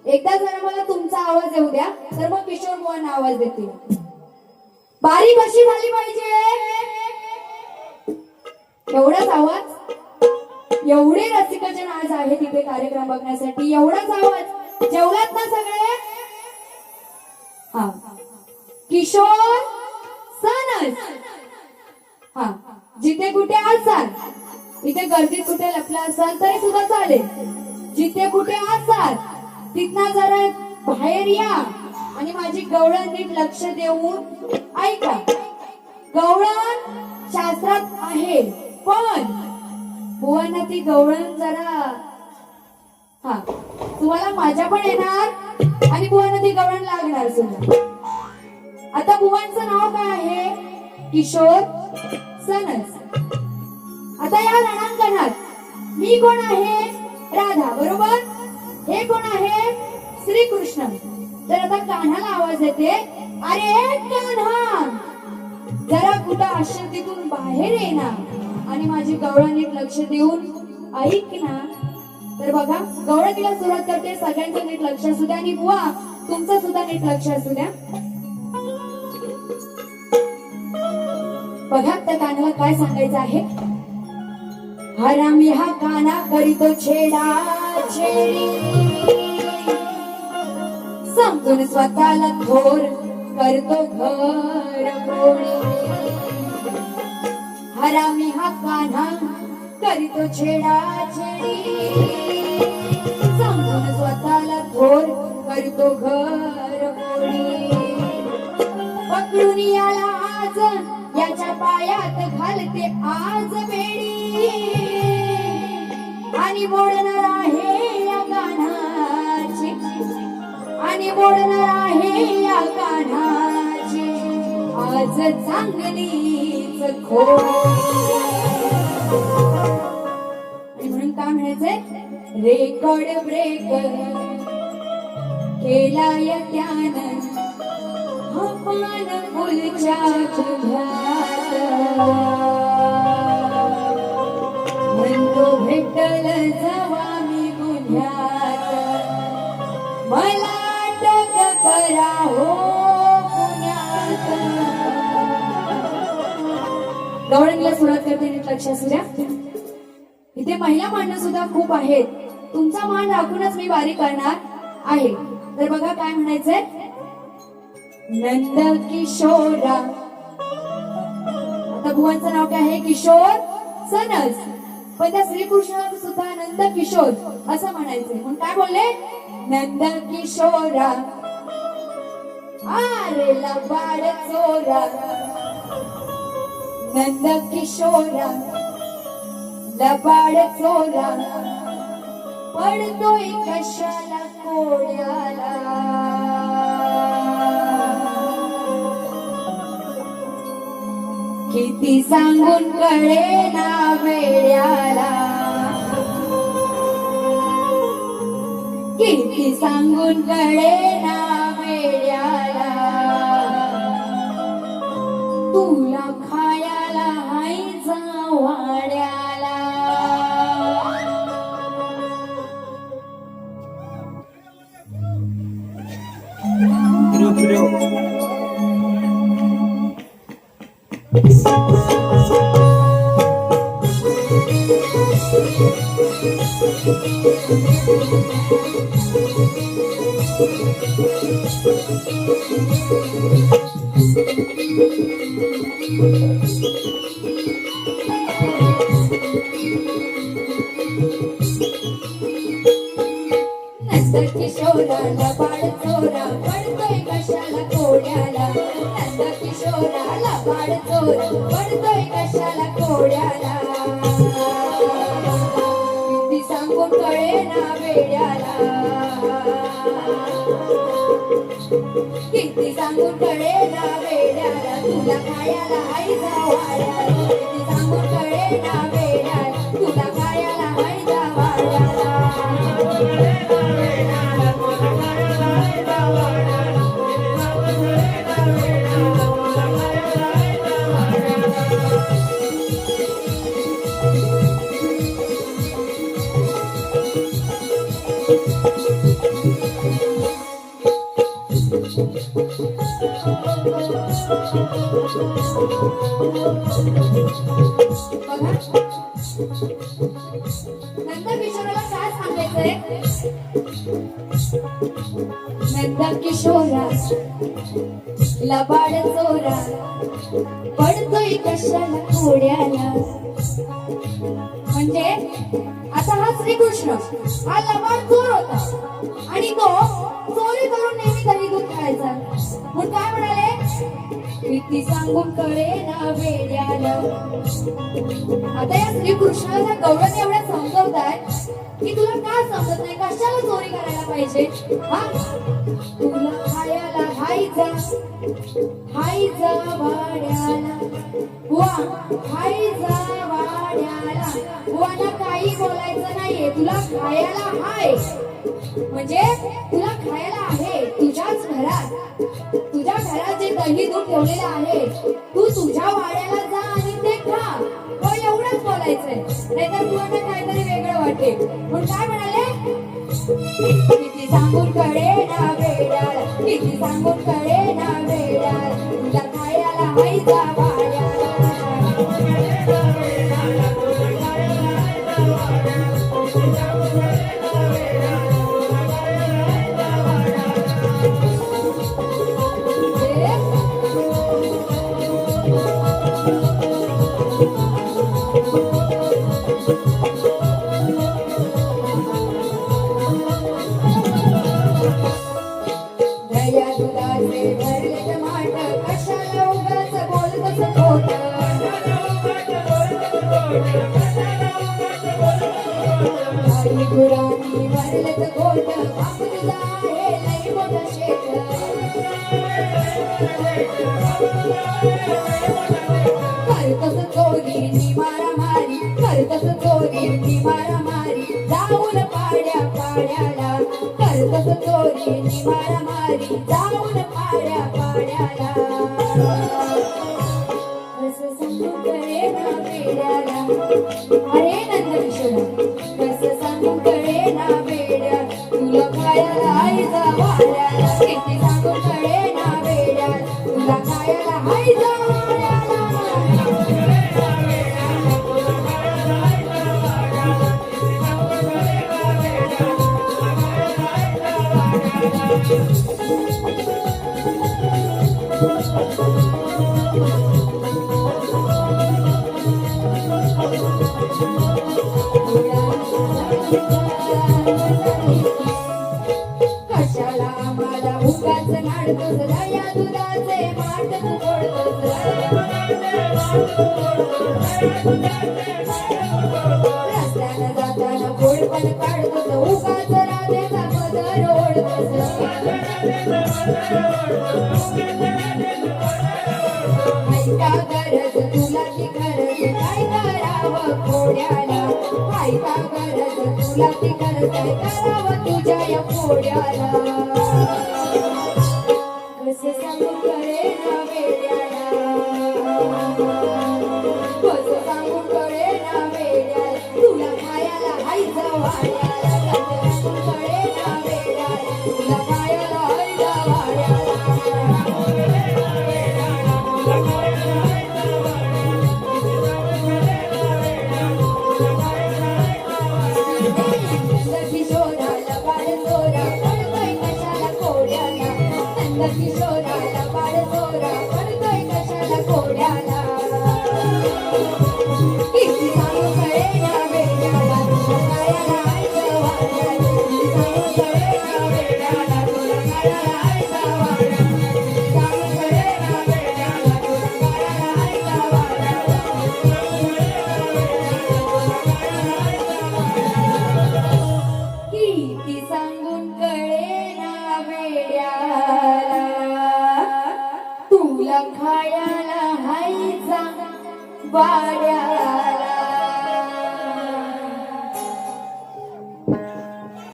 एकदा जरा मला तुमचा आवाज येऊ द्या, तर मग किशोर बुवांना आवाज देतील. बारी कशी झाली पाहिजे? एवढाच आवाज. एवढे रसिकजन आज आहे तिथे कार्यक्रम बघण्यासाठी. एवढाच आवाज. जेवलात ना सगळे? हा. किशोर सनस. हा. जिथे कुठे असाल, इथे गर्दीत कुठे लपला असाल तरी सुद्धा चालेल. जिथे कुठे असाल तिथनं जरा बाहेर या आणि माझी गवळण नीट लक्ष देऊन ऐका. गवळण शास्त्रात आहे, पण बुवांना ती गवळण जरा हा तुम्हाला माझ्या पण येणार आणि बुवांना ती गवळण लागणार सुद्धा. आता बुवांचं नाव काय आहे? किशोर सनस. आता या रणांगणात मी कोण आहे? राधा, बरोबर. हे कोण आहे? श्रीकृष्ण. तर आता कान्हाला आवाज येते, अरे कान्हा जरा कुठं आश्चर्यतीतून बाहेर ये ना आणि माझी गवळण नीट लक्ष देऊन ऐक ना. तर बघा, गवळणीला सुरुवात करते. सगळ्यांचं नीट लक्ष असू द्या आणि बुवा तुमचं सुद्धा नीट लक्ष असू द्या. बघा त्या कानाला काय सांगायचं आहे. हरामी हा काना करीतो छेडा छेडी, समजून स्वतःला थोर करतो घर फोडी. हरामी हा कान्हा करीतो छेडा छेडी, समजून स्वतःला थोर करतो घर फोडी. पकडून याला आज याच्या पायात घालते आज बेडी, आणि मोडणार आहे या कान्हाची, आणि मोडणार आहे या कान्हाची आज चांगलीच खोड. म्हणून काय म्हणायचंय? रेकॉर्ड ब्रेक केलाय त्यानं पान फुलच्या खुल्यात, म्हणतो भेटल जवा मी गुन्ह्यात, मला अटक करा हो पुण्यात. गवळणीला सुरुवात करते, नीट लक्ष असू द्या. इथे महिला मांडणं सुद्धा खूप आहेत. तुमचा मान राखूनच मी वारी करणार आहे. तर बघा काय म्हणायचंय. नंद किशोरा. आता बुवांचं नाव काय आहे? किशोर सनस. पण त्या श्रीकृष्णाला सुद्धा नंद किशोर असं म्हणायचंय. म्हणून काय बोलले? नंद किशोरा अरे लबाड चोरा, नंद किशोरा लबाड चोरा, पडतोय कशाला कोड्याला. किती सांगून कळेना वेड्याला, किती सांगून कळेना वेड्याला, तुला खायाला हायचा वाड्याला. नंद किशोरा लबाड चोरा, पडतोय कशाला कोड्याला. नंद किशोरा लबाड चोरा, पडतोय कशाला कोड्याला. किती सांगून कळेना वेड्याला, किती सांगून कळेना वेड्याला, तुला खायला हायचा वाड्याला. किती सांगून कळेना वेड्याला, तुला खायला हायचा वाड्याला. बघा नंदकिशोराला काय सांगायचंय. नंदकिशोरा लबाड चोरा पडतोय कशाला कोड्याला. म्हणजे आता हा श्रीकृष्ण हा लबाड चोर होता आणि तो चोरी करून नेहमी दही दूध खायचा. मग काय म्हणाले, किती सांगून कळे ना वेड्याला. आता या श्रीकृष्णाला गौरव एवढ्या समजवतायत की तुला का समजत नाही, कशाला चोरी करायला पाहिजे. हा तुला खायला हायचा वाड्याला वा हायचा वाड्याला. वाना काही बोलायचं नाहीये, तुला खायला हाय म्हणजे तुला खायला आहे तुझ्याच घरात. तुझ्या घरात जे दही दूध ठेवलेलं आहे तू तुझ्या वाड्याला जा आणि ते खा. हो एवढंच बोलायचंय, नाहीतर तुला काहीतरी वेगळं वाटेल. म्हणून काय म्हणाले, किती सांगून कळे ना वेड्याला, किती सांगून कळे ना वेड्याला. तुला खायला हायचा वाड्याला. दया दुधाचे भरले टमाट कशाला उगाच बोलतोस खोट. आई गुरांनी भरलेत खोट बाप तुझा आहे लई मोठं शेत. करतोस चोरी मारामारी, करतोस चोरी मारामारी जाऊन पाड्या पाड्याला. करतोस चोरी मारामारी जाऊन पाड्या पाड्याला. कसं सांगू कळे ना वेड्याला. अरे नंदकिशोरा कसं सांगू कळे ना वेड्या. तुला खायला हायचा वाड्याला. किती सांगू कळे ना वेड्या. तुला खायला हायचा वाड्याला. कशाला आम्हाला उगाच नाडतोस दया दुधाचे माठ तोडतोस. रस्त्यानं जाताना गोड पण काढतोस उगाच राधेचा पदर ओढतोस. ऐका गरज तुला ती गरज काय करावं खोड्याला. ऐका गरज तुला ती गरज काय करावं तुझ्या या खोड्याला. कसे सांगू कळे ना वेड्याला. कसं सांगू कळे ना वेड्याला. तुला खायला हायचा वाड्याला. कसं सांगू कळे ना वेड्याला. तुला खायला हायचा वाड्याला. नंदकिशोरा लबाड चोरा पडतोय कशाला कोड्याला. नंदकिशोरा लबाड चोरा पडतोय कशाला कोड्याला. किती सांगू कळे ना वेड्याला. तुला खायला हायचा वाड्याला. किती सांगू कळे ना वेड्याला. तुला खायला हायचा वाड्याला. किती सांगू कळे ना वेड्याला. तुला खायला हायचा वाड्याला. किती सांगून कळे ना वेड्याला. तुला खायला हायचा वाड्याला.